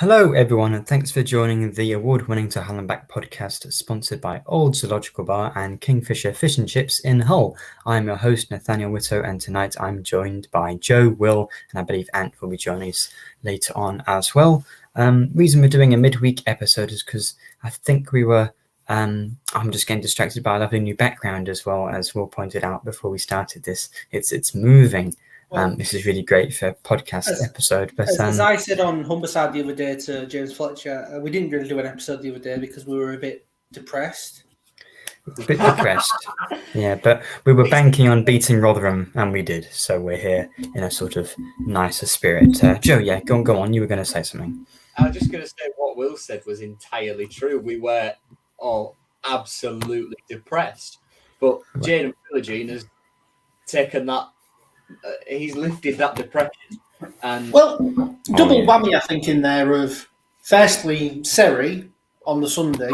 Hello, everyone, and thanks for joining the award-winning To Hull and Back podcast, sponsored by Old Zoological Bar and Kingfisher Fish and Chips in Hull. I'm your host, Nathaniel Whitto, and tonight I'm joined by Joe, Will, and I believe Ant will be joining us later on as well. Reason we're doing a midweek episode is because I think we were. I'm just getting distracted by a lovely new background as well, as Will pointed out before we started this. It's moving. This is really great for a podcast episode. But as I said on Humberside the other day to James Fletcher, we didn't really do an episode the other day because we were a bit depressed. Yeah, but we were banking on beating Rotherham, and we did. So we're here in a sort of nicer spirit. Joe, yeah, go on. You were going to say something. I was just going to say what Will said was entirely true. We were all absolutely depressed, but Jaden Philogene has taken that. He's lifted that depression. And double whammy, I think, in there of firstly Seri on the Sunday,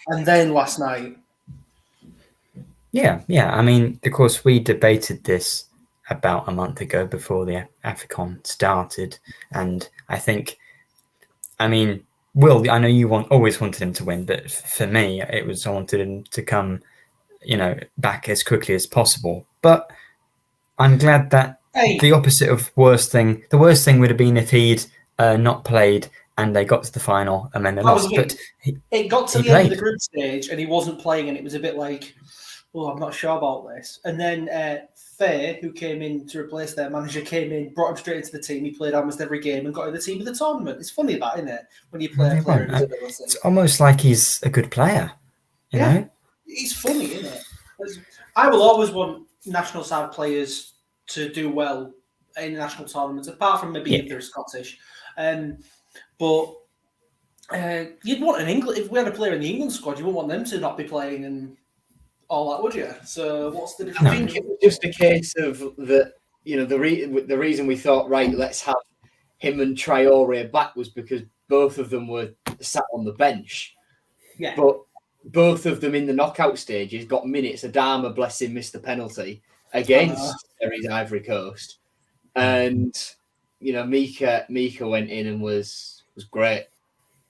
and then last night. Yeah. I mean, of course, we debated this about a month ago before the AFCON started, and I think, Will, I know you always wanted him to win, but for me, it was I wanted him to come, back as quickly as possible, but. I'm glad that the opposite of worst thing. The worst thing would have been if he'd not played and they got to the final and then they lost. But it got to the end of the group stage and he wasn't playing, and it was a bit like, I'm not sure about this. And then Faye, who came in to replace their manager, came in, brought him straight into the team. He played almost every game and got in the team of the tournament. It's funny that, isn't it? When you play a player, it's almost like he's a good player. You know, it's funny, isn't it? I will always want national side players to do well in national tournaments, apart from maybe if they're Scottish. But you'd want if we had a player in the England squad, you wouldn't want them to not be playing and all that, would you? So what's the difference? I think it was just a case of the reason we thought, right, let's have him and Traore back was because both of them were sat on the bench. Yeah. But both of them in the knockout stages got minutes. Adama, bless him, missed the penalty against Seri's Ivory Coast, and Mika went in and was great.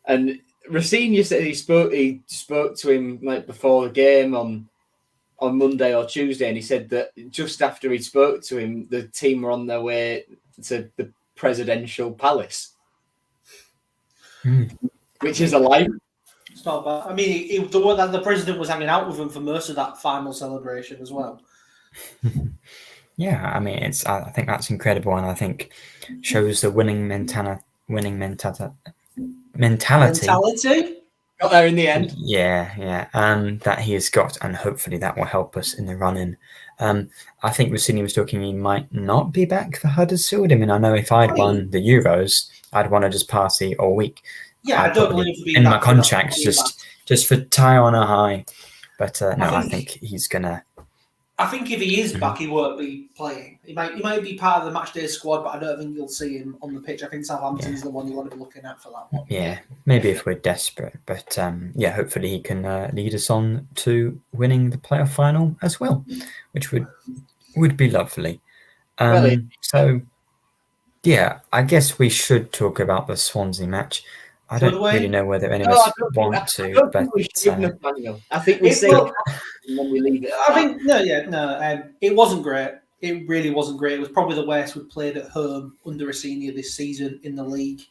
And Racine said he spoke to him like before the game on Monday or Tuesday, and he said that just after he spoke to him, the team were on their way to the presidential palace, which is a lie. It's not bad. I mean, the president was hanging out with him for most of that final celebration as well. Yeah, I mean, I think that's incredible, and I think shows the winning mentality. Got there in the end. Yeah. That he has got, and hopefully that will help us in the run-in. I think Rossini was talking he might not be back for Huddersfield. I mean, I know if I'd won the Euros, I'd want to just party all week. Yeah, I don't believe in my contract just for tie on a high. But I think he's gonna. I think if he is back, he won't be playing. He might be part of the matchday squad, but I don't think you'll see him on the pitch. I think Southampton's the one you want to be looking at for that one. Yeah, maybe if we're desperate. But hopefully he can lead us on to winning the playoff final as well, which would be lovely. So, I guess we should talk about the Swansea match. I don't really know whether any of us want to, but I think we say and then we leave it. I think it wasn't great. It really wasn't great. It was probably the worst we've played at home under a senior this season in the league.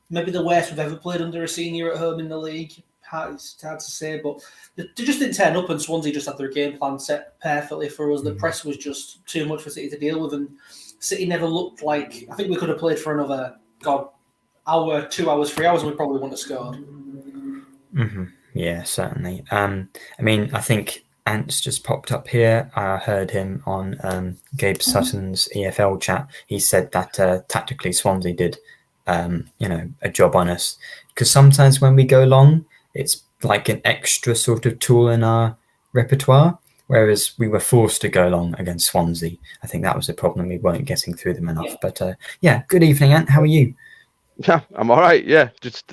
Maybe the worst we've ever played under a senior at home in the league. It's hard to say, but they just didn't turn up, and Swansea just had their game plan set perfectly for us. The press was just too much for City to deal with, and City never looked like. I think we could have played for another hour, 2 hours, 3 hours, and we probably wouldn't have scored. Mm-hmm. Yeah, certainly. I think Ant's just popped up here. I heard him on Gabe Sutton's EFL chat. He said that tactically Swansea did, a job on us. Because sometimes when we go long, it's like an extra sort of tool in our repertoire. Whereas we were forced to go long against Swansea. I think that was the problem. We weren't getting through them enough. But good evening, Ant. How are you? Yeah, I'm all right. Yeah, just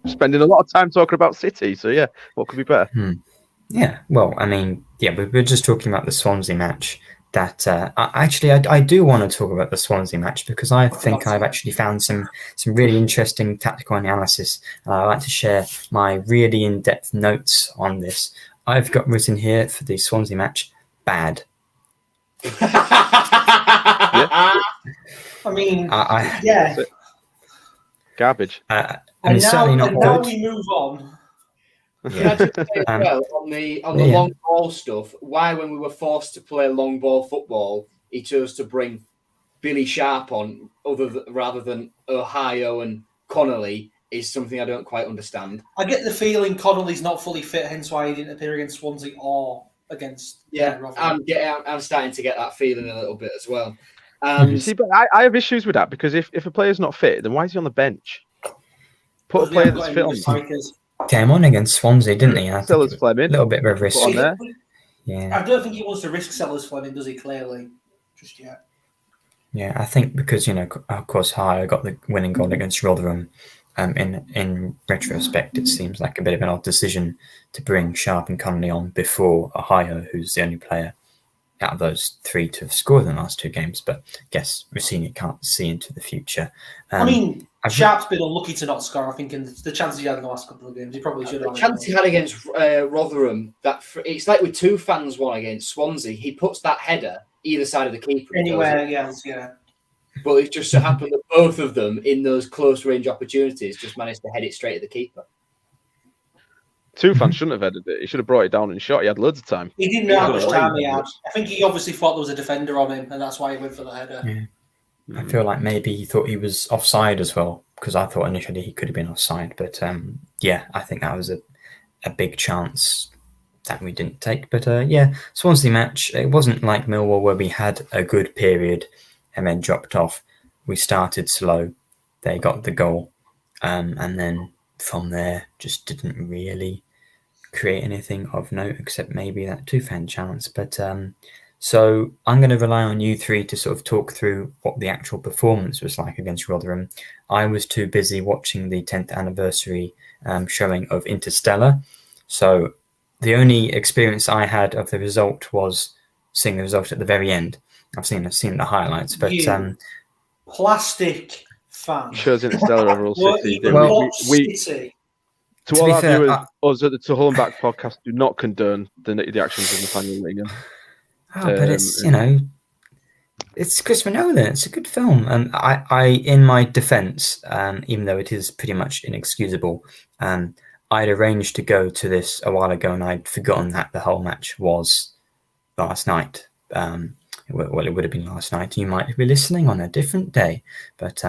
spending a lot of time talking about City. So what could be better? Yeah, well, we were just talking about the Swansea match. that I do want to talk about the Swansea match because I think I've actually found some really interesting tactical analysis, and I'd like to share my really in-depth notes on this. I've got written here for the Swansea match, bad. I mean, Garbage. And certainly not good. Now we move on. Can I just say as well, on the long ball stuff, why when we were forced to play long ball football, he chose to bring Billy Sharp on rather than Ohio and Connolly is something I don't quite understand. I get the feeling Connolly's not fully fit, hence why he didn't appear against Swansea or against Rotherham. I'm starting to get that feeling a little bit as well. See, but I have issues with that because if a player's not fit, then why is he on the bench? Put a player that's fit on. Came on against Swansea, didn't he? Sellers Fleming. A little bit of a risk on there. Yeah. I don't think he wants to risk Sellers Fleming, does he? Clearly, just yet. Yeah, I think because of course, Ohio got the winning goal against Rotherham. In retrospect, it seems like a bit of an odd decision to bring Sharp and Connolly on before Ohio, who's the only player out of those three to have scored in the last two games. But I guess Rossini can't see into the future. Sharp's been unlucky to not score. I think in the chances he had in the last couple of games, he probably should have. The chance he had against Rotherham, it's like with two fans won against Swansea. He puts that header either side of the keeper. Anywhere, yeah. But it just so happened that both of them, in those close range opportunities, just managed to head it straight at the keeper. Two fans shouldn't have headed it. He should have brought it down and shot. He had loads of time. He didn't know how much time he had. I think he obviously thought there was a defender on him, and that's why he went for the header. Yeah. I feel like maybe he thought he was offside as well, because I thought initially he could have been offside. But I think that was a big chance that we didn't take. But Swansea match, it wasn't like Millwall where we had a good period and then dropped off. We started slow. They got the goal. And then from there, just didn't really create anything of note except maybe that two-fan chance. But so I'm going to rely on you three to sort of talk through what the actual performance was like against Rotherham. I was too busy watching the 10th anniversary showing of Interstellar. So the only experience I had of the result was seeing the result at the very end. I've seen the highlights, but plastic fan shows Interstellar overall City. City. To all our viewers, us at the To Hull and Back podcast do not condone the actions of Nathaniel Lingham. But it's it's Christopher Nolan. It's a good film, and I in my defence, even though it is pretty much inexcusable, I'd arranged to go to this a while ago, and I'd forgotten that the whole match was last night. Well, it would have been last night. You might be listening on a different day, but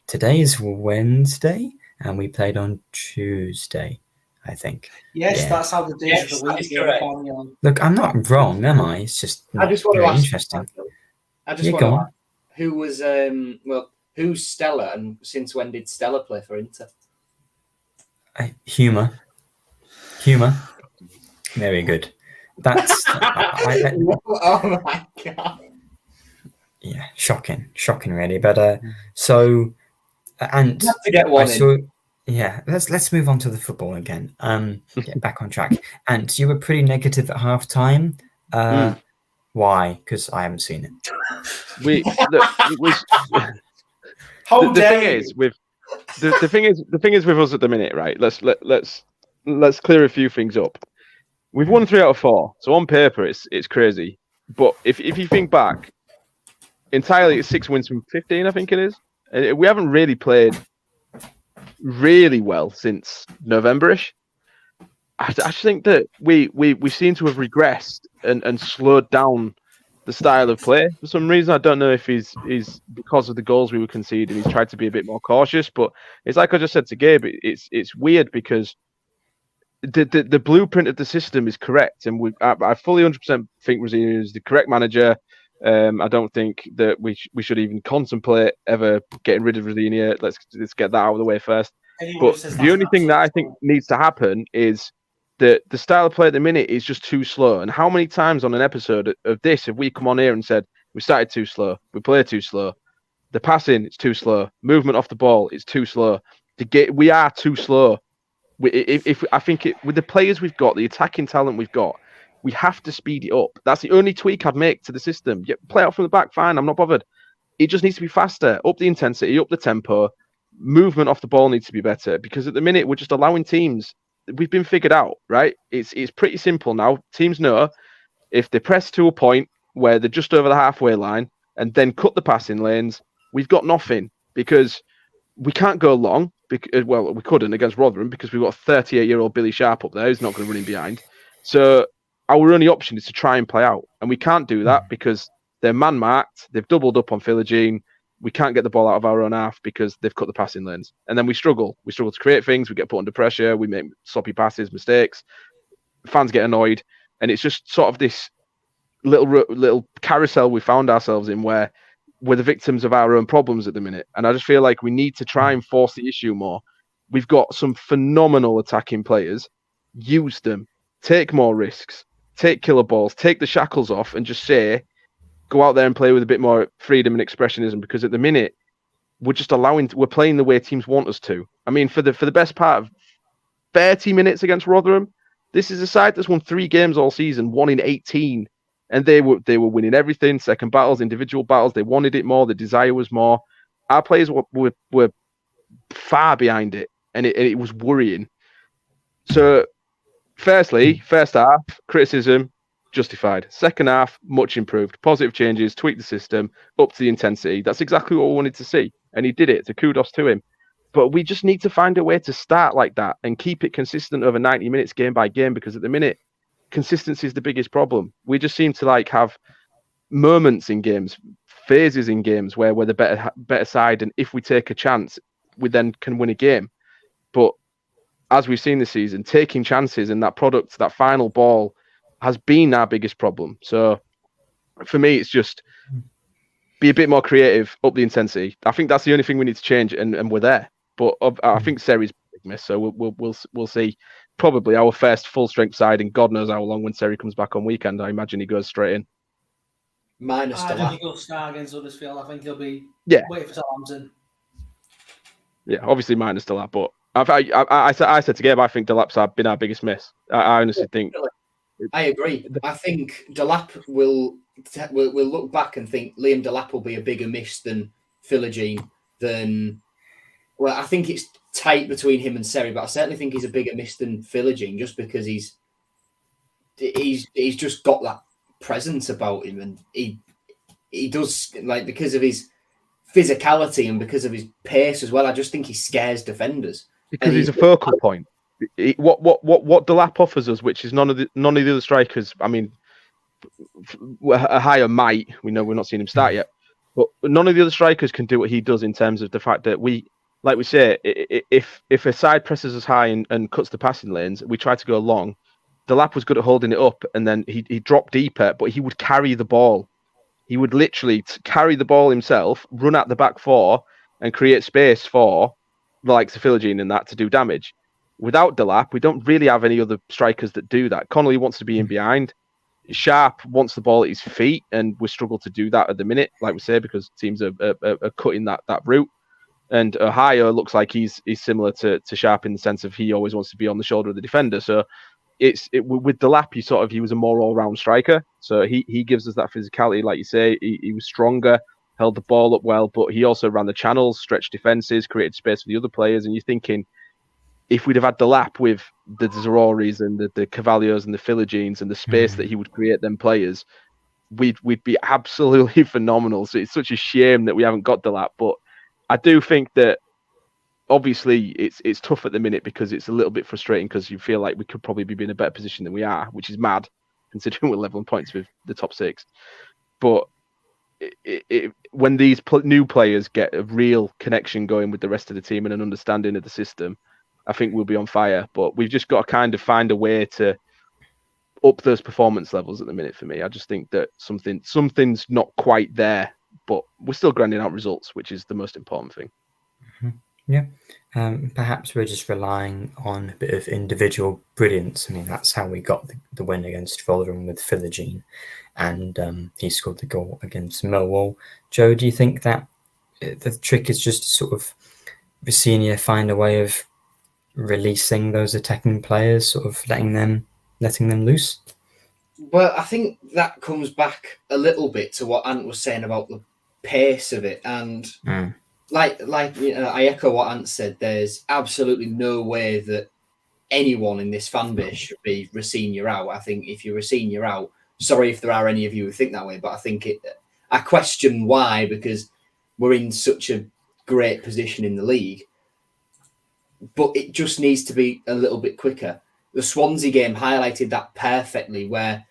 today is Wednesday, and we played on Tuesday, I think. Yes, that's how the days of the week are. Look, I'm not wrong, am I? It's just not very interesting. I just want to ask, who was who's Stella, and since when did Stella play for Inter? Humour. Very good. That's oh my god! Yeah, shocking, really. But so and you have to get one let's move on to the football again. Get back on track. And you were pretty negative at half time. Why? Because I haven't seen it. The thing is with us at the minute, right? Let's clear a few things up. We've won 3 out of 4, so on paper it's crazy. But if you think back, entirely it's 6 wins from 15, I think it is. And we haven't really played really well since November-ish. I just think that we seem to have regressed and slowed down the style of play for some reason. I don't know if he's because of the goals we were conceding, he's tried to be a bit more cautious. But it's like I just said to Gabe, it's weird because the blueprint of the system is correct, and I fully 100% think Rossini is the correct manager. I don't think that we should even contemplate ever getting rid of Rossini. Let's get that out of the way first. But the only thing that I think needs to happen is that the style of play at the minute is just too slow. And how many times on an episode of this have we come on here and said we started too slow, we play too slow, the passing is too slow, movement off the ball is too slow. We are too slow. I think with the players we've got, the attacking talent we've got, We have to speed it up. That's the only tweak I'd make to the system. Yeah, play out from the back, fine. I'm not bothered. It just needs to be faster. Up the intensity, up the tempo. Movement off the ball needs to be better, because at the minute we're just allowing teams. We've been figured out, right? It's pretty simple now. Teams know if they press to a point where they're just over the halfway line and then cut the passing lanes, we've got nothing, because we can't go long. Because, well, we couldn't against Rotherham because we've got a 38-year-old Billy Sharp up there who's not going to run in behind. So our only option is to try and play out, and we can't do that because they're man-marked. They've doubled up on Philogene. We can't get the ball out of our own half because they've cut the passing lanes. And then we struggle. We struggle to create things. We get put under pressure. We make sloppy passes, mistakes. Fans get annoyed. And it's just sort of this little carousel we found ourselves in where we're the victims of our own problems at the minute. And I just feel like we need to try and force the issue more. We've got some phenomenal attacking players. Use them. Take more risks. Take killer balls. Take the shackles off and just say, go out there and play with a bit more freedom and expressionism, because at the minute we're just we're playing the way teams want us to. I mean, for the best part of 30 minutes against Rotherham, this is a side that's won 3 games all season, 1 in 18, and they were winning everything. Second battles, individual battles, they wanted it more. The desire was more. Our players were far behind it, and it was worrying. So, firstly, first half criticism. Justified. Second half, much improved. Positive changes, tweak the system, up to the intensity. That's exactly what we wanted to see. And he did it. So kudos to him. But we just need to find a way to start like that and keep it consistent over 90 minutes game by game, because at the minute, consistency is the biggest problem. We just seem to have moments in games, phases in games where we're the better side. And if we take a chance, we then can win a game. But as we've seen this season, taking chances in that product, that final ball, has been our biggest problem. So for me, it's just be a bit more creative, up the intensity. I think that's the only thing we need to change, and we're there. But I think Seri's a big miss, so we'll see. Probably our first full strength side in God knows how long when Seri comes back on weekend. I imagine he goes straight in. Minus I think he'll start against Huddersfield. I think he'll be waiting for Southampton. Yeah, obviously minus Delap, but I said to Gabe, I think Delap's been our biggest miss. I honestly think. I agree. I think Delap will look back and think Liam Delap will be a bigger miss than Philogene. Well, I think it's tight between him and Seri, but I certainly think he's a bigger miss than Philogene, just because he's just got that presence about him, and he does, because of his physicality and because of his pace as well. I just think he scares defenders because he's a focal point. What Delap offers us, which is none of the other strikers. I mean, a higher might. We know we're not seeing him start yet, but none of the other strikers can do what he does in terms of the fact that like we say, if a side presses us high and cuts the passing lanes, we try to go long. Delap was good at holding it up, and then he dropped deeper, but he would carry the ball. He would literally carry the ball himself, run at the back 4, and create space for the likes of Philogene and that to do damage. Without Delap, we don't really have any other strikers that do that. Connolly wants to be in behind. Sharp wants the ball at his feet, and we struggle to do that at the minute, like we say, because teams are cutting that route. And Ohio looks like he's similar to Sharp in the sense of he always wants to be on the shoulder of the defender. So with Delap, he was a more all-round striker. So he gives us that physicality, like you say. He was stronger, held the ball up well, but he also ran the channels, stretched defenses, created space for the other players. And you're thinking, if we'd have had Delap with the Zaroris and the Cavaliers and the Philogenes and the space that he would create them players, we'd be absolutely phenomenal. So it's such a shame that we haven't got Delap. But I do think that obviously it's tough at the minute because it's a little bit frustrating because you feel like we could probably be in a better position than we are, which is mad considering we're level on points with the top 6. But when these new players get a real connection going with the rest of the team and an understanding of the system, I think we'll be on fire. But we've just got to kind of find a way to up those performance levels at the minute for me. I just think that something's not quite there, but we're still grinding out results, which is the most important thing. Yeah. Perhaps we're just relying on a bit of individual brilliance. I mean, that's how we got the win against Rotherham with Philogene, and he scored the goal against Millwall. Joe, do you think that the trick is just to sort of Vicenia find a way of releasing those attacking players, sort of letting them loose? Well, I think that comes back a little bit to what Ant was saying about the pace of it, and like I echo what Ant said. There's absolutely no way that anyone in this fan base should be Racine out. I think if you're Racine out, sorry if there are any of you who think that way, but I question why, because we're in such a great position in the league, but it just needs to be a little bit quicker. The Swansea game highlighted that perfectly, where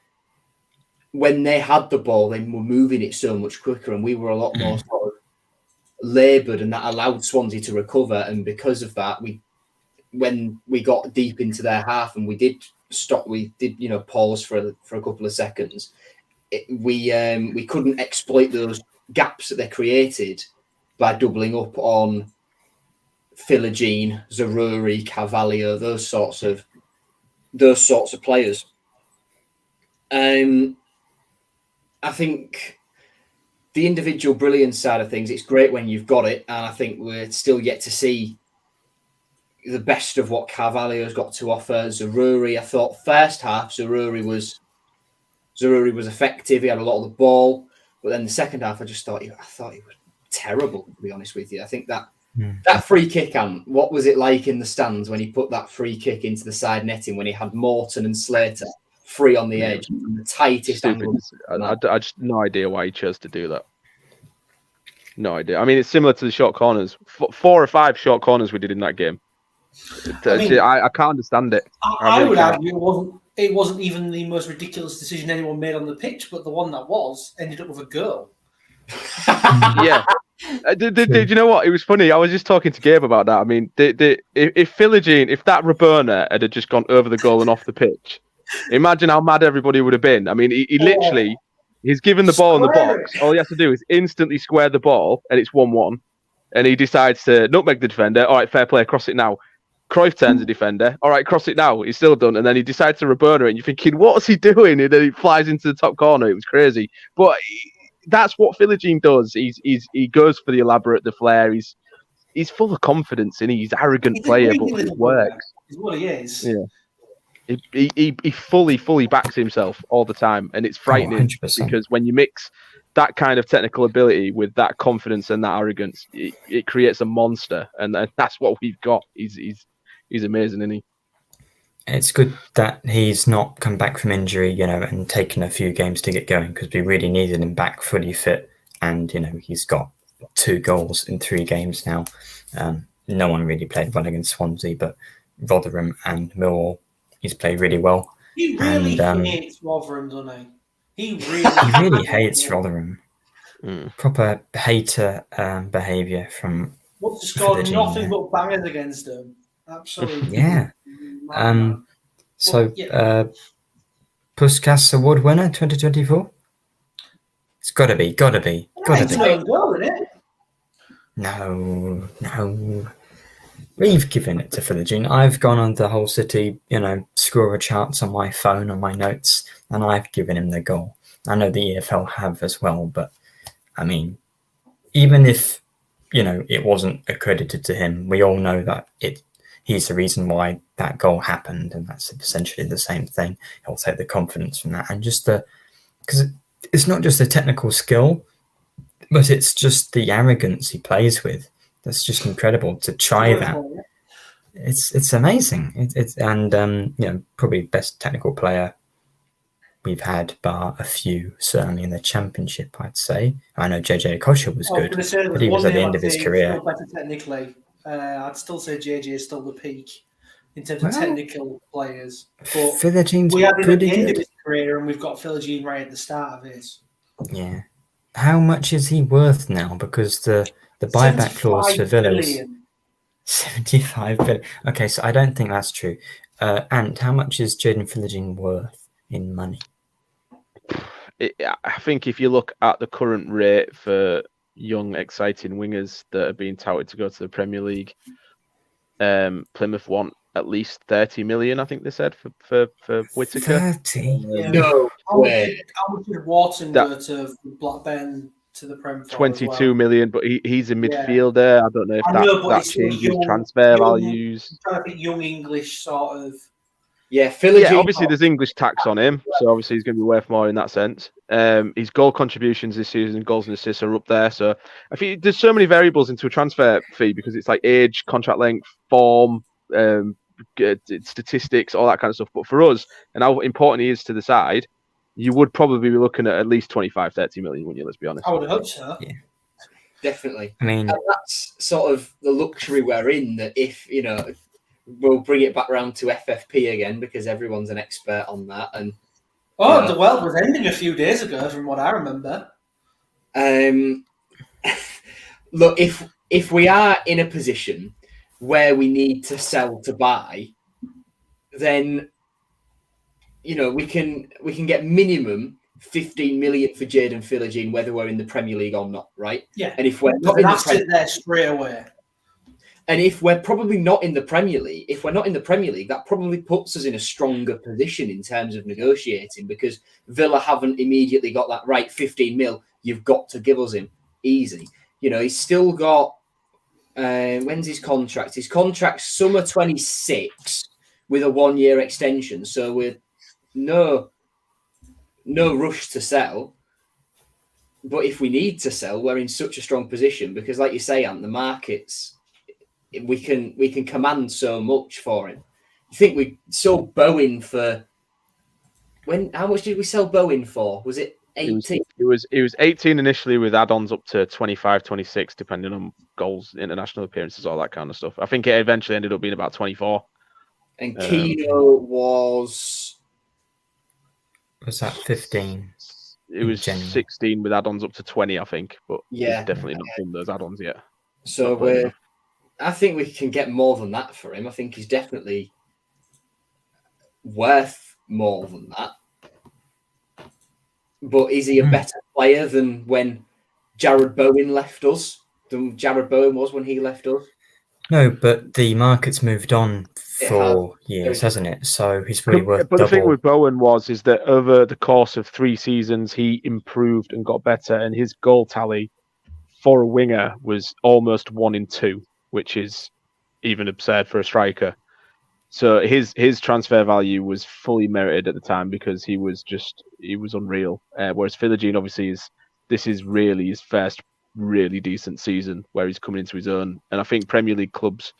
when they had the ball, they were moving it so much quicker, and we were a lot more sort of laboured, and that allowed Swansea to recover. And because of that, when we got deep into their half and we did pause for a couple of seconds, we couldn't exploit those gaps that they created by doubling up on Philogene, Zaruri, Carvalho, those sorts of players. I think the individual brilliance side of things, it's great when you've got it, and I think we're still yet to see the best of what Carvalho's got to offer. Zaruri, I thought first half Zaruri was effective. He had a lot of the ball, but then the second half I thought he was terrible, to be honest with you. I think that free kick, what was it like in the stands when he put that free kick into the side netting when he had Morton and Slater free on the edge, from the tightest angle? I just no idea why he chose to do that. No idea. I mean, it's similar to the short corners. 4 or 5 short corners we did in that game. I can't understand it. I would argue it wasn't even the most ridiculous decision anyone made on the pitch, but the one that ended up with a goal. Yeah. Did you know what? It was funny. I was just talking to Gabe about that. I mean, if Philogene, if that Rabona had just gone over the goal and off the pitch, imagine how mad everybody would have been. I mean, he literally, he's given the ball in the box. All he has to do is instantly square the ball, and it's 1-1. And he decides to nutmeg the defender. All right, fair play, cross it now. Cruyff turns the defender. All right, cross it now. He's still done. And then he decides to Rabona it, and you're thinking, what's he doing? And then he flies into the top corner. It was crazy. But that's what Philogene does. He goes for the elaborate, the flair. He's full of confidence, and he's an arrogant player, but it works. Is what he is. Yeah. He fully backs himself all the time, and it's frightening because when you mix that kind of technical ability with that confidence and that arrogance, it creates a monster, and that's what we've got. He's amazing, isn't he? It's good that he's not come back from injury, and taken a few games to get going, because we really needed him back fully fit. And, he's got 2 goals in 3 games now. No one really played well against Swansea, but Rotherham and Millwall, he's played really well. He really hates Rotherham, doesn't he? He really hates Rotherham. Proper hater behaviour from. What's scored nothing but bangers against him. Absolutely. Yeah. Puskas Award winner 2024. It's gotta be. It's no goal, isn't it? No. We've given it to Philogene. I've gone on the whole City, scorer charts on my phone, on my notes, and I've given him the goal. I know the EFL have as well, but I mean, even if, it wasn't accredited to him, we all know that he's the reason why that goal happened, and that's essentially the same thing. He'll take the confidence from that, and just because it's not just the technical skill, but it's just the arrogance he plays with. That's just incredible to try that. It's amazing. It's probably best technical player we've had, bar a few, certainly in the Championship, I'd say. I know JJ Okocha was good, but he was at the end of his career. Better technically. I'd still say JJ is still the peak in terms of technical players. But Philogene's we had him good at the end of his career, and we've got Philogene right at the start of his. Yeah. How much is he worth now? Because the buyback clause for Villas... 75 billion. Okay, so I don't think that's true. And how much is Jaden Philogene worth in money? I think if you look at the current rate for young, exciting wingers that are being touted to go to the Premier League, Plymouth want at least 30 million, I think they said, for Whittaker. 30? No way. How much did Wharton go to Blackburn to the Prem for? 22 million, but he's a midfielder. I don't know if that changes transfer values. I'm trying to think young English sort of Yeah, Philogene. Yeah, obviously there's English tax on him, so obviously he's going to be worth more in that sense. His goal contributions this season, goals and assists are up there. So I think there's so many variables into a transfer fee because it's like age, contract length, form, statistics, all that kind of stuff. But for us, and how important he is to the side, you would probably be looking at least 25, 30 million, wouldn't you? Let's be honest. I would hope so. Yeah. Definitely. I mean, and that's sort of the luxury we're in, that if, we'll bring it back around to FFP again because everyone's an expert on that. And the world was ending a few days ago, from what I remember. Look, if we are in a position where we need to sell to buy, then we can get minimum 15 million for Jaden Philogene, whether we're in the Premier League or not, right? Yeah. And if we're not in the Premier there straight away. And if we're probably not in the Premier League, that probably puts us in a stronger position in terms of negotiating, because Villa haven't immediately got that right 15 mil. You've got to give us him easy. He's still got when's his contract? His contract's summer 26 with a 1-year extension. So we're no rush to sell. But if we need to sell, we're in such a strong position because, like you say, Ant, the markets, we can command so much for him. I think we sold Bowen for how much did we sell Bowen for? Was it 18? It was 18 initially with add-ons up to 25, 26, depending on goals, international appearances, all that kind of stuff. I think it eventually ended up being about 24. And Keno was that 15? It was 16 with add-ons up to 20, I think, but yeah, definitely not done those add-ons yet. So I think we can get more than that for him. I think he's definitely worth more than that. But is he a better player than when Jared Bowen left us? Than Jared Bowen was when he left us? No, but the market's moved on for years, hasn't it? So he's really worth But double. the thing with Bowen is that over the course of 3 seasons, he improved and got better, and his goal tally for a winger was almost 1 in 2, which is even absurd for a striker. So his transfer value was fully merited at the time because he was unreal. Whereas Philogene, obviously, this is really his first really decent season where he's coming into his own. And I think Premier League clubs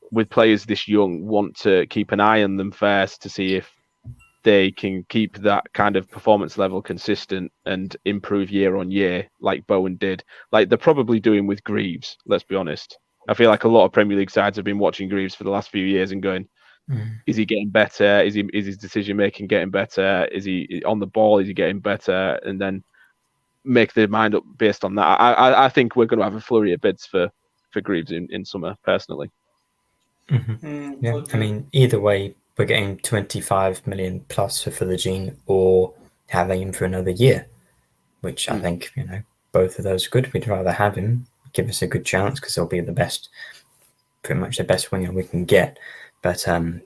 with players this young want to keep an eye on them first to see if they can keep that kind of performance level consistent and improve year on year, like Bowen did. Like they're probably doing with Greaves, let's be honest. I feel like a lot of Premier League sides have been watching Greaves for the last few years and going, is he getting better? Is his decision making getting better? Is he on the ball? Is he getting better? And then make their mind up based on that. I think we're going to have a flurry of bids for Greaves in summer, personally. Yeah, I mean, either way, we're getting 25 million plus for Philogene or having him for another year, which I think, both of those are good. We'd rather have him, give us a good chance because he'll be pretty much the best winger we can get. But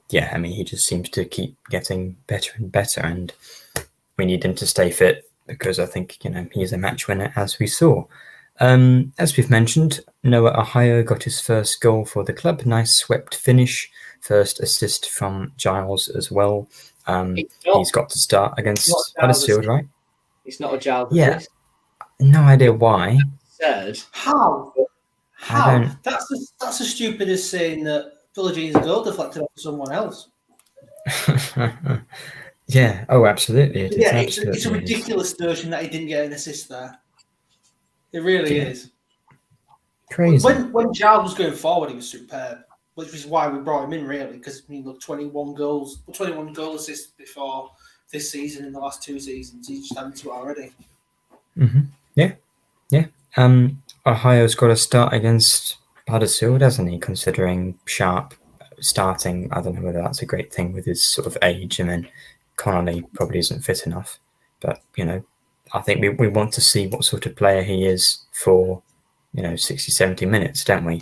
he just seems to keep getting better and better, and we need him to stay fit because I think, he's a match winner, as we saw. As we've mentioned, Noah Ohio got his first goal for the club. Nice swept finish. First assist from Giles as well. He's got to start against Huddersfield, right? It's not a Giles assist. No idea why. Third. How? That's as stupid as saying that Philogene's goal deflected off someone else. Yeah. Oh, absolutely. It's a ridiculous notion that he didn't get an assist there. It really is. Crazy. When Giles was going forward, he was superb, which is why we brought him in, really, because 21 goal assists before this season in the last 2 seasons. He's just added to it already. Yeah. Ohio's got to start against Huddersfield, hasn't he? Considering Sharp starting, I don't know whether that's a great thing with his sort of age, and then Connolly probably isn't fit enough. But I think we want to see what sort of player he is for 60, 70 minutes, don't we?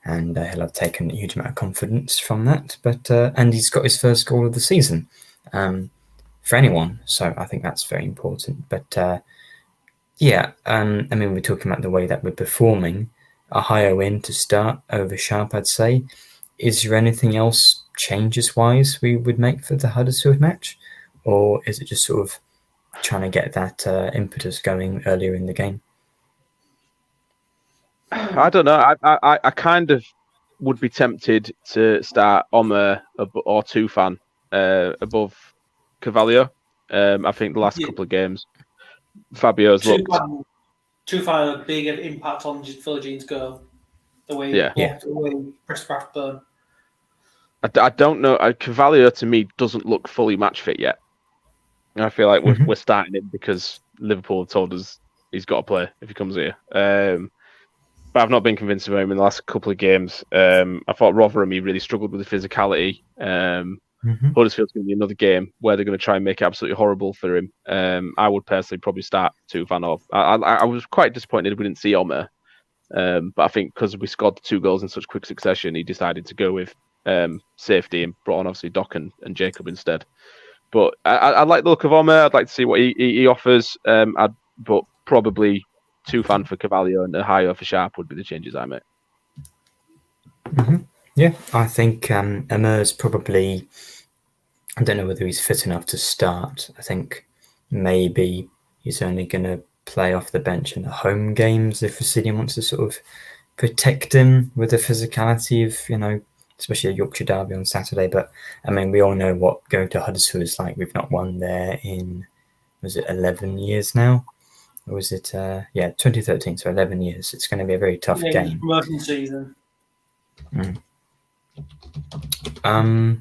And he'll have taken a huge amount of confidence from that. But and he's got his first goal of the season for anyone, so I think that's very important. But we're talking about the way that we're performing. Ohio in to start over Sharp, I'd say. Is there anything else changes-wise we would make for the Huddersfield match? Or is it just sort of trying to get that impetus going earlier in the game? I don't know. I kind of would be tempted to start Omer or Tufan above Carvalho. I think the last couple of games, Fabio's looked. Tufan had a big impact on Philogene's goal. The way he pressed Rathburn. I don't know. Carvalho to me doesn't look fully match fit yet. I feel like we're starting him because Liverpool have told us he's got to play if he comes here. But I've not been convinced of him in the last couple of games. I thought Rotherham, he really struggled with the physicality. Huddersfield's going to be another game where they're going to try and make it absolutely horrible for him. I would personally probably start Tufan off. I was quite disappointed we didn't see Omer. But I think because we scored the 2 goals in such quick succession, he decided to go with safety and brought on obviously Doc and Jacob instead. But I like the look of Omer. I'd like to see what he offers. But probably Tufan for Carvalho and a higher for Sharp would be the changes I make. Yeah, I think Omer's probably, I don't know whether he's fit enough to start. I think maybe he's only going to play off the bench in the home games if Rossini wants to sort of protect him with the physicality of, especially a Yorkshire derby on Saturday. But I mean, we all know what going to Huddersfield is like. We've not won there in, was it 11 years now? Or was it, 2013, so 11 years. It's going to be a very tough game. Promotion season. I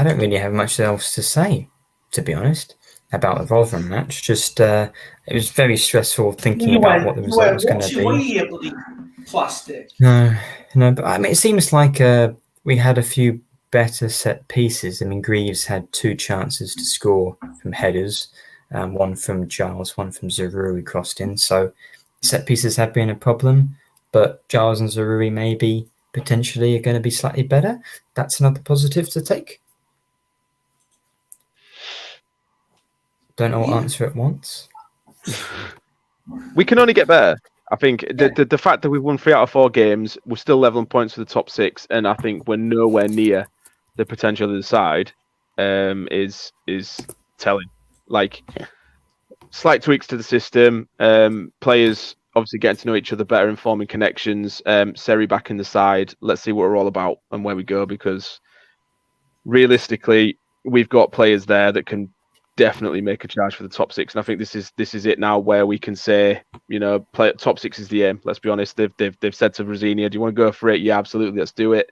don't really have much else to say, to be honest, about the Rotherham match. Just it was very stressful thinking about what the result was going to be. Plastic. No, but I mean, it seems like we had a few better set pieces. I mean, Greaves had 2 chances to score from headers, one from Giles, one from Zaruri crossed in. So set pieces have been a problem, but Giles and Zaruri maybe potentially are going to be slightly better. That's another positive to take. Don't all answer at once. We can only get better. I think the fact that we've won 3 out of 4 games, we're still leveling points for the top 6, and I think we're nowhere near the potential of the side is telling. Like, slight tweaks to the system, players obviously getting to know each other better and forming connections. Seri back in the side. Let's see what we're all about and where we go, because realistically, we've got players there that can definitely make a charge for the top 6, and I think this is it now where we can say, play top 6 is the aim. Let's be honest. They've said to Rossini, do you want to go for it? Yeah, absolutely. Let's do it.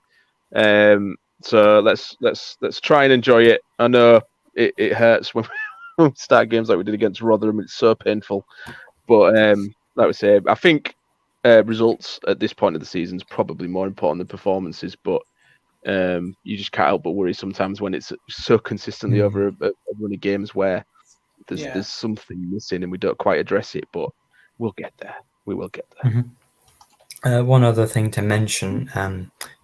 So let's try and enjoy it. I know it hurts when we start games like we did against Rotherham. It's so painful, but like we say, I think results at this point of the season is probably more important than performances. But you just can't help but worry sometimes when it's so consistently over a run of games where there's something missing and we don't quite address it. But we'll get there. We will get there. One other thing to mention,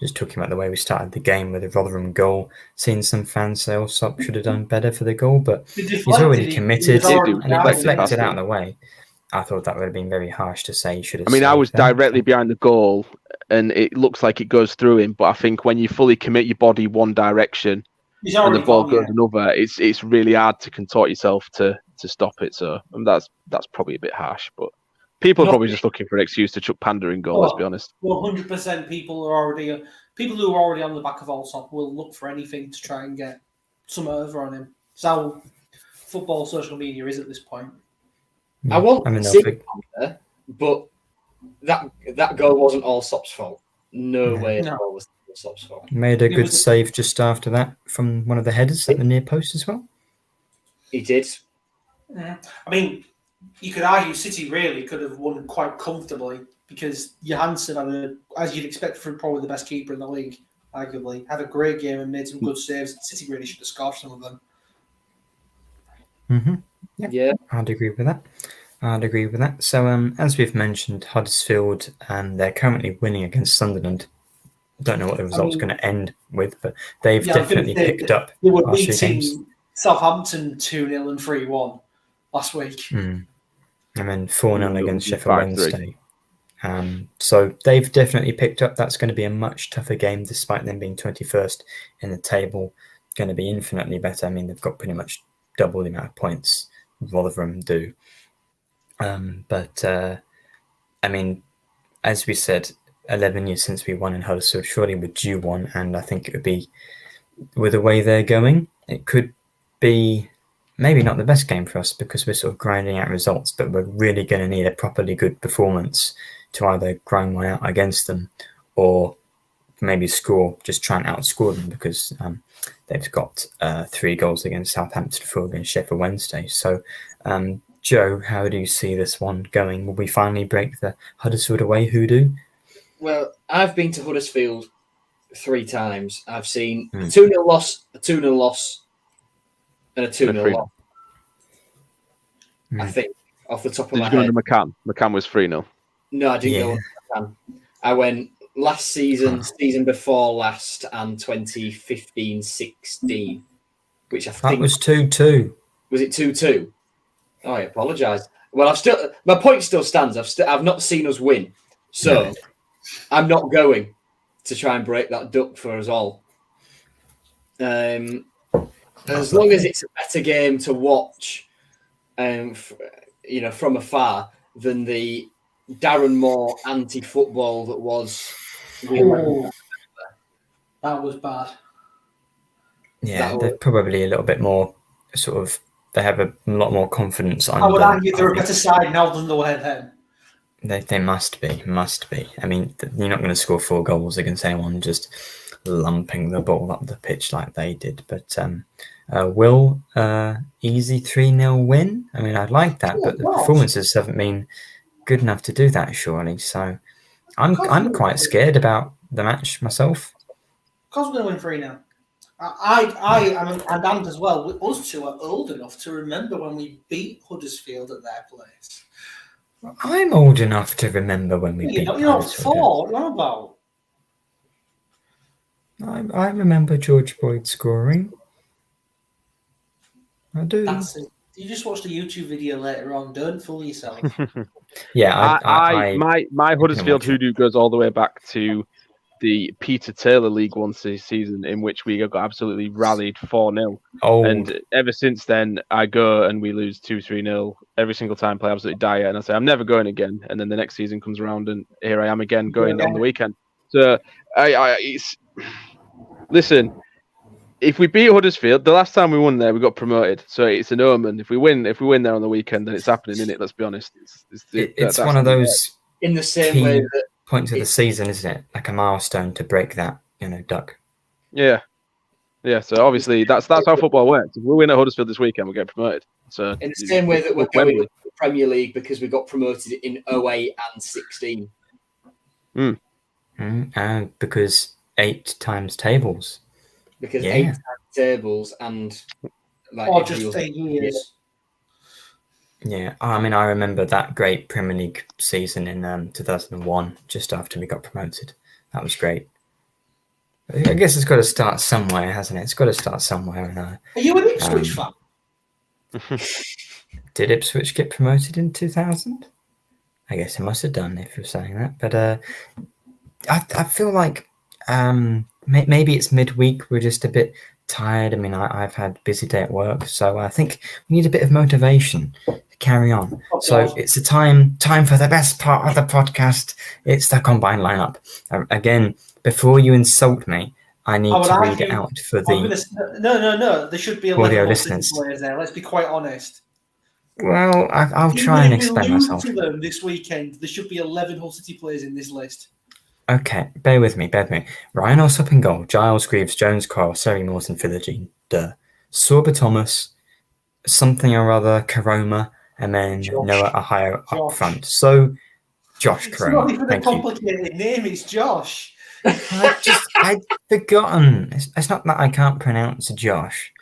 just talking about the way we started the game with the Rotherham goal, seeing some fans say Allsop should have done better for the goal, but he's already committed and it deflected out of the way. I thought that would have been very harsh to say. Should have. I mean, I was directly behind the goal, and it looks like it goes through him. But I think when you fully commit your body one direction and the ball goes another, it's really hard to contort yourself to stop it. So that's probably a bit harsh. But people are probably just looking for an excuse to chuck Panda in goal. Let's be honest. Well, 100% people who are already on the back of Allsop will look for anything to try and get some over on him. It's how football social media is at this point. I want to see Panda, but that goal wasn't Allsop's fault. No way it was Allsop's fault. Made a good save just after that from one of the headers at the near post as well. He did. I mean, you could argue City really could have won quite comfortably because Johansson as you'd expect from probably the best keeper in the league, arguably, had a great game and made some good saves. City really should have scored some of them. Yeah, I'd agree with that. So, as we've mentioned, Huddersfield, they're currently winning against Sunderland. Don't know what the result's going to end with, but they've definitely picked up. They were beating Southampton 2-0 and 3-1 last week. And then 4-0 against Sheffield Wednesday. So they've definitely picked up. That's going to be a much tougher game, despite them being 21st in the table. Going to be infinitely better. I mean, they've got pretty much double the amount of points Rotherham do. I mean, as we said, 11 years since we won in Huddersfield, surely we're due one, and I think it would be, with the way they're going, it could be maybe not the best game for us because we're sort of grinding out results, but we're really going to need a properly good performance to either grind one out against them or maybe just try and outscore them because they've got 3 goals against Southampton, 4 against Sheffield Wednesday. So, Joe, how do you see this one going? Will we finally break the Huddersfield away hoodoo? Well, I've been to Huddersfield 3 times. I've seen a 2-0 loss, a 2-0 loss, and a 2-0 loss. I think, off the top of my head. Did you go to McCann? McCann was 3-0. No, I didn't go to McCann. I went last season, season before last, and 2015-16, which I think... That was 2-2. Was it 2-2? Oh, I apologise. Well, my point still stands. I've not seen us win, so I'm not going to try and break that duck for us all. As long as it's a better game to watch, from afar than the Darren Moore anti-football that was. That was bad. Yeah, they're probably a little bit more sort of. They have a lot more confidence on. I would argue they're a better side now than they were then. They must be. I mean, you're not going to score 4 goals against anyone just lumping the ball up the pitch like they did. But will easy 3-0 win? I mean, I'd like that, but the performances haven't been good enough to do that, surely. So I'm quite scared about the match myself. Of course, we're going to win 3-0. I am, and as well, us two are old enough to remember when we beat Huddersfield at their place. I'm old enough to remember when we beat Huddersfield. You're 4. What are you about? I remember George Boyd scoring. I do. That's it. You just watched a YouTube video later on. Don't fool yourself. Yeah, my Huddersfield hoodoo goes all the way back to the Peter Taylor League One season, in which we got absolutely rallied 4-0. And ever since then, I go and we lose 2-3-0 every single time, play absolutely dire, and I say I'm never going again. And then the next season comes around, and here I am again going on the weekend. So listen. If we beat Huddersfield, the last time we won there, we got promoted. So it's an omen. If we win there on the weekend, then it's happening, isn't it? Let's be honest. It's one of those in the same way that points of the season, isn't it? Like a milestone to break that, duck. Yeah. So obviously that's how football works. If we win at Huddersfield this weekend, we'll get promoted. So in the same way that we're going with the Premier League because we got promoted in 08 and 16. And because 8 times tables. Because 8 times tables and just 8 years. Yeah, I mean, I remember that great Premier League season in 2001, just after we got promoted. That was great. I guess it's got to start somewhere, hasn't it? It's got to start somewhere. And, are you an Ipswich fan? Did Ipswich get promoted in 2000? I guess it must have done if you're saying that. But I feel like maybe it's midweek. We're just a bit tired. I mean, I've had a busy day at work, so I think we need a bit of motivation to carry on. So it's a time for the best part of the podcast. It's the combined lineup. Again, before you insult me, I need to read it out for the... No. There should be 11 listeners there. Let's be quite honest. Well, I'll try and explain myself. To them this weekend, there should be 11 Hull City players in this list. Okay, bear with me. Ryan Alsop in goal, Giles, Greaves, Jones, Coyle, Seri, Morton, Philogene, Sorba Thomas, something or other, Karoma, and then Noah Ahio up front. So, Josh Karoma. It's not even a complicated name, it's Josh. I'd forgotten. It's not that I can't pronounce Josh.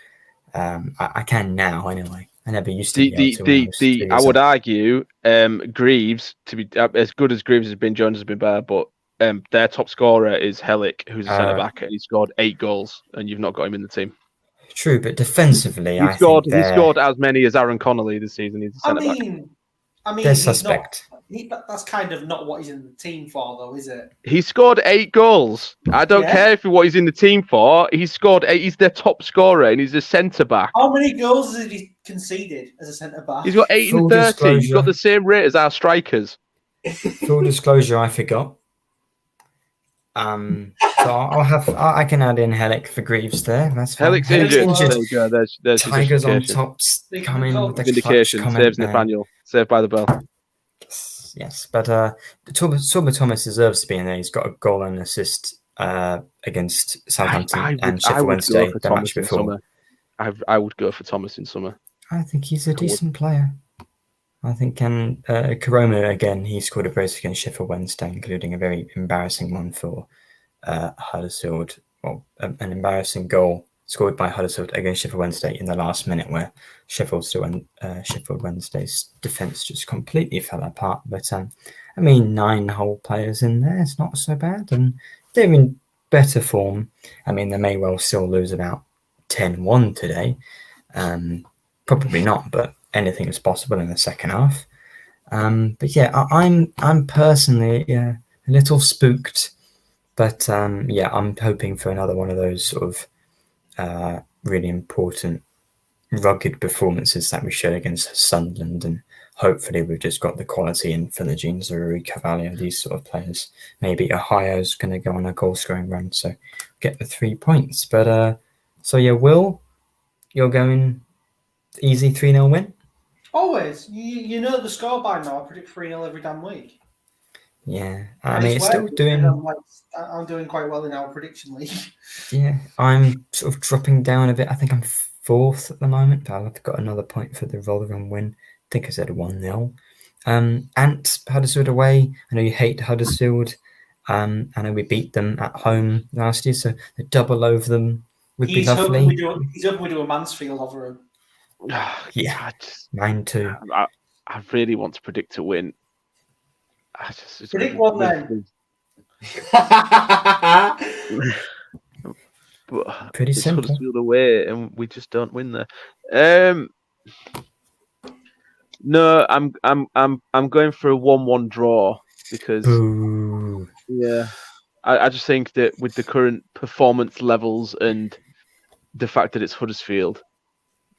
I can now, anyway. I never used to. I would argue Greaves, to be as good as Greaves has been, Jones has been better, but their top scorer is Hellick, who's a centre back, and he scored 8 goals, and you've not got him in the team. True, but defensively, he scored as many as Aaron Connolly this season. He's a centre back. I mean, they're suspect. That's kind of not what he's in the team for, though, is it? He scored 8 goals. I don't care what he's in the team for. He scored 8. He's their top scorer, and he's a centre back. How many goals has he conceded as a centre back? He's got 8 and 30. He's got the same rate as our strikers. Full disclosure, I forgot. So I can add in Helic for Greaves there. That's fine. Helic's injured. There's Tigers on top, coming with the vindication. Saves Nathaniel. Saved by the bell. Yes. But Torba Thomas deserves to be in there. He's got a goal and assist against Southampton and Sheffield Wednesday the match before. I would go for Thomas in summer. I think he's a decent player. I think Karoma, again, he scored a brace against Sheffield Wednesday, including a very embarrassing one for Huddersfield. Well, an embarrassing goal scored by Huddersfield against Sheffield Wednesday in the last minute, where Sheffield Wednesday's defence just completely fell apart. But, 9 whole players in there, it's not so bad. And they're in better form. They may well still lose about 10-1 today. Probably not, but anything is possible in the second half. But yeah, I'm personally a little spooked, but I'm hoping for another one of those sort of really important, rugged performances that we showed against Sunderland, and hopefully we've just got the quality in Philogene, Seri, Carvalho, these sort of players. Maybe Ohio's going to go on a goal-scoring run, so get the 3 points. But Will, you're going easy 3-0 win? Always. You know the score by now. I predict 3-0 every damn week. Yeah. It's still doing... I'm doing quite well in our prediction league. Yeah. I'm sort of dropping down a bit. I think I'm 4th at the moment, but I've got another point for the Rotherham win. I think I said 1-0. Ants, Huddersfield away. I know you hate Huddersfield. I know we beat them at home last year, so the double over them would be lovely. He's hoping we do a Mansfield over him. Yeah, 9-2. I really want to predict a win. Predict one then. But pretty simple. Huddersfield away, and we just don't win there. No, I'm going for a 1-1 draw because I just think that with the current performance levels and the fact that it's Huddersfield.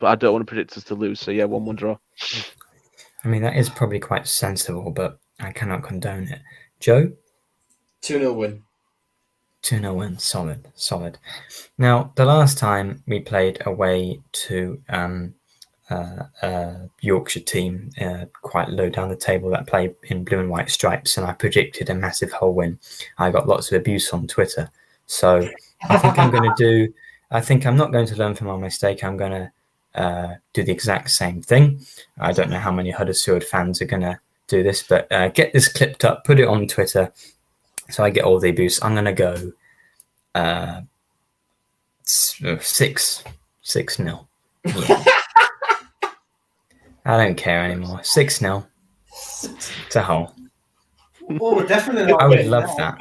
But I don't want to predict us to lose, so 1-1 draw. That is probably quite sensible, but I cannot condone it. Joe? 2-0 win. 2-0 win, solid. Now, the last time we played away to Yorkshire team, quite low down the table, that play in blue and white stripes, and I predicted a massive Hull win. I got lots of abuse on Twitter, so I think I'm not going to learn from my mistake. I'm going to do the exact same thing. I don't know how many Huddersfield fans are going to do this, but get this clipped up, put it on Twitter, so I get all the abuse. I'm going to go 6-0. Yeah. I don't care anymore. 6-0 to Hull. Oh, we're definitely not. I would love that.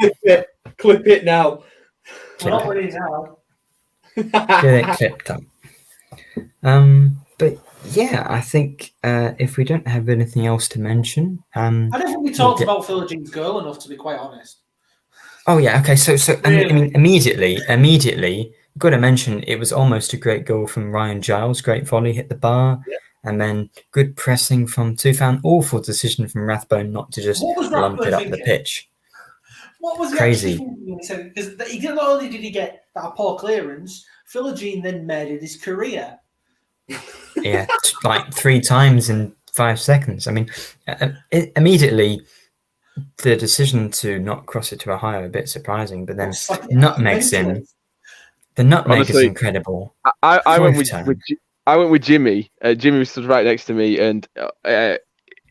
Clip it now. We're not winning now. Get it clipped up. But yeah, I think if we don't have anything else to mention, I don't think we talked about Philogene's goal enough, to be quite honest. Oh yeah, okay. So really? Immediately, you've got to mention it was almost a great goal from Ryan Giles. Great volley, hit the bar, and then good pressing from Tufan. Awful decision from Rathbone not to just lump it up the pitch. What was crazy? Because not only did he get that poor clearance, Philogene then made it his career. Yeah, like 3 times in 5 seconds. Immediately, the decision to not cross it to Ohio a bit surprising, but then nutmegs in. The nutmeg is incredible. I went with Jimmy. Jimmy was stood right next to me, and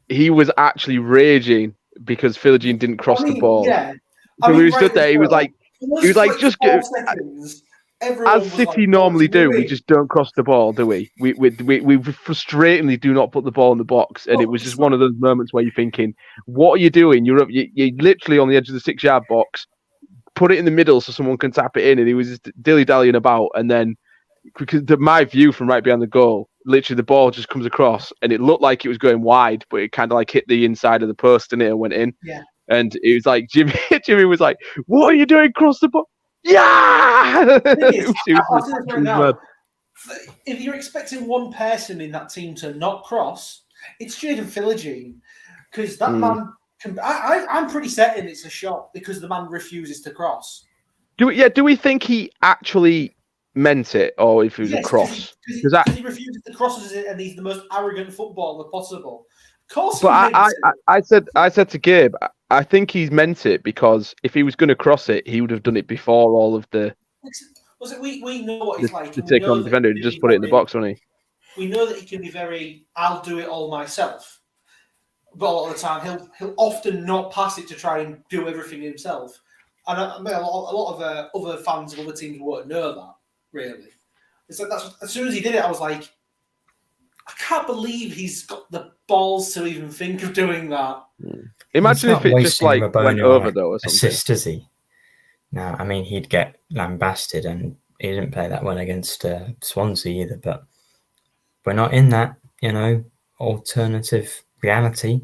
he was actually raging because Philogene didn't cross the ball. Yeah. So we stood there. He was like, just get. As City normally do, we just don't cross the ball, do we? We frustratingly do not put the ball in the box, and it was just one of those moments where you're thinking, "What are you doing? You're literally on the edge of the 6-yard box. Put it in the middle so someone can tap it in." And he was just dilly-dallying about, and then because my view from right behind the goal literally the ball just comes across, and it looked like it was going wide, but it kind of like hit the inside of the post and it went in. Yeah. And it was like Jimmy was like, "What are you doing across the ball?" Yeah. I'll say this right now. If you're expecting one person in that team to not cross, it's Jaden Philogene, because that man. I'm pretty certain it's a shot because the man refuses to cross. Do we think he actually meant it, or if it was a cross? Because he refuses to cross it, and he's the most arrogant footballer possible. Of course, but I said to Gabe, I think he's meant it because if he was going to cross it, he would have done it before all of the. We know what he's like. To take on the defender and just put it in the box, won't he? We know that he can be very. I'll do it all myself. But a lot of the time, he'll often not pass it to try and do everything himself. And I mean, a lot of other fans of other teams won't know that, really. It's like as soon as he did it, I was like, I can't believe he's got the balls to even think of doing that. Imagine if it just like Rabona went over though or something. Assist, does he? No, I mean he'd get lambasted, and he didn't play that well against Swansea either. But we're not in that, alternate reality.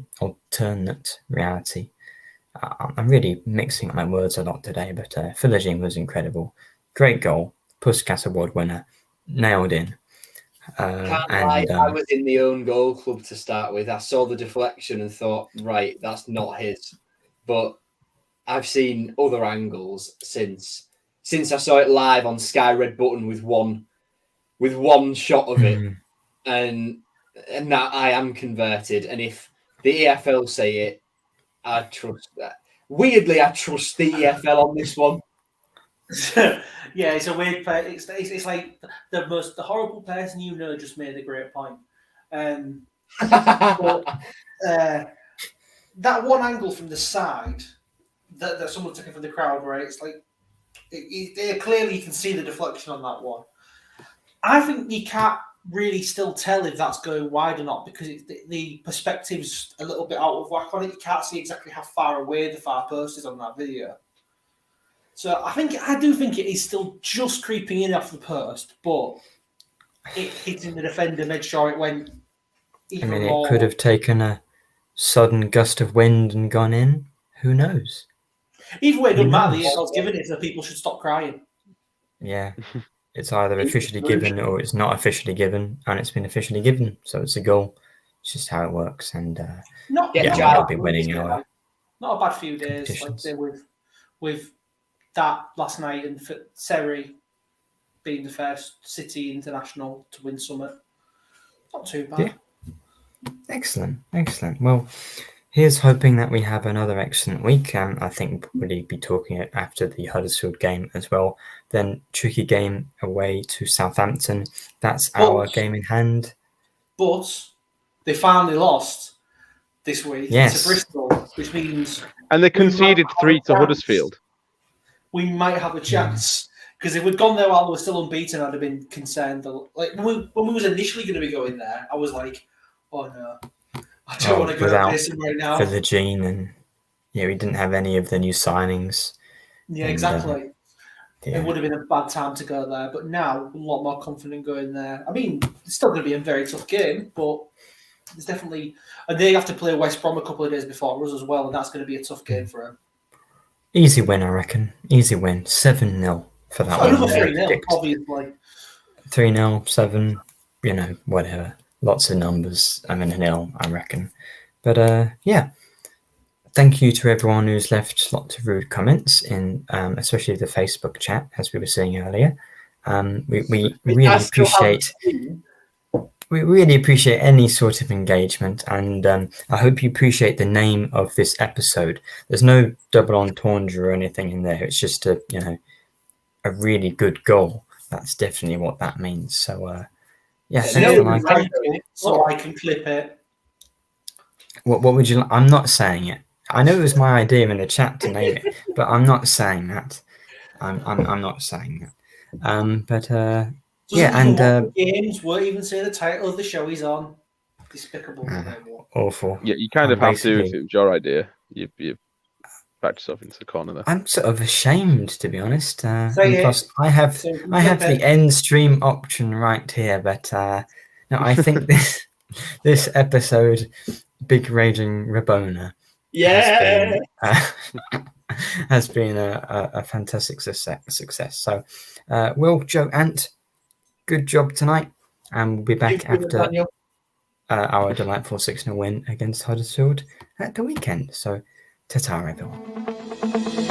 I'm really mixing up my words a lot today, but Philogene was incredible. Great goal. Puskas Award winner. Nailed in. I was in the own goal club to start with. I saw the deflection and thought, right, that's not his. But I've seen other angles since I saw it live on Sky Red Button with one shot of it. And now I am converted. And if the EFL say it, I trust that. Weirdly, I trust the EFL on this one. Yeah, it's a weird play. It's like the horrible person just made a great point. But, that one angle from the side that someone took it from the crowd, right? It's like clearly you can see the deflection on that one. I think you can't really still tell if that's going wide or not because the perspective's a little bit out of whack on it. You can't see exactly how far away the far post is on that video. So I do think it is still just creeping in off the post, but it hitting the defender made sure it went even more. It could have taken a sudden gust of wind and gone in. Who knows? Either way, it doesn't matter. The EFL's given it, so people should stop crying. Yeah. It's either officially given or it's not officially given, and it's been officially given, so it's a goal. It's just how it works, and I'll be winning. Not a bad few days, like they with that last night, and for Seri being the first City international to win Summit. Not too bad. Yeah. Excellent. Well, here's hoping that we have another excellent week. I think we'll probably be talking after the Huddersfield game as well. Then tricky game away to Southampton. That's our game in hand. But they finally lost this week to Bristol, which means... And they conceded 3 to Huddersfield. We might have a chance. Because if we'd gone there while we were still unbeaten, I'd have been concerned. Like when we was initially going to be going there, I was like, oh no. I don't want to go to this right now. Philogene, and we didn't have any of the new signings. Yeah, exactly. It would have been a bad time to go there, but now I'm a lot more confident going there. I mean, it's still going to be a very tough game, but it's definitely. And they have to play West Brom a couple of days before us as well, and that's going to be a tough game for them. Easy win, I reckon. Easy win. 7-0 for that one. Another 3-0, obviously. 3-0, 7, whatever. Lots of numbers. I mean, a nil, I reckon. But thank you to everyone who's left lots of rude comments in, especially the Facebook chat, as we were saying earlier. We really appreciate any sort of engagement, and I hope you appreciate the name of this episode. There's no double entendre or anything in there. It's just a really good goal. That's definitely what that means. So. So I can clip it. What would you like? I'm not saying it. I know it was my idea in the chat to name it, but I'm not saying that. I'm not saying that. Games won't even say the title of the show he's on. Despicable. Awful. Yeah, you kind of have to if it was your idea. You backed yourself into the corner there. I'm sort of ashamed, to be honest. Plus, I have the end stream option right here, but Now, I think this episode, Big Raging Rabona, has been a fantastic success. So, Will, Joe, Ant, good job tonight, and we'll be back after our delightful 6-0 win against Huddersfield at the weekend. So, ta-ta, everyone.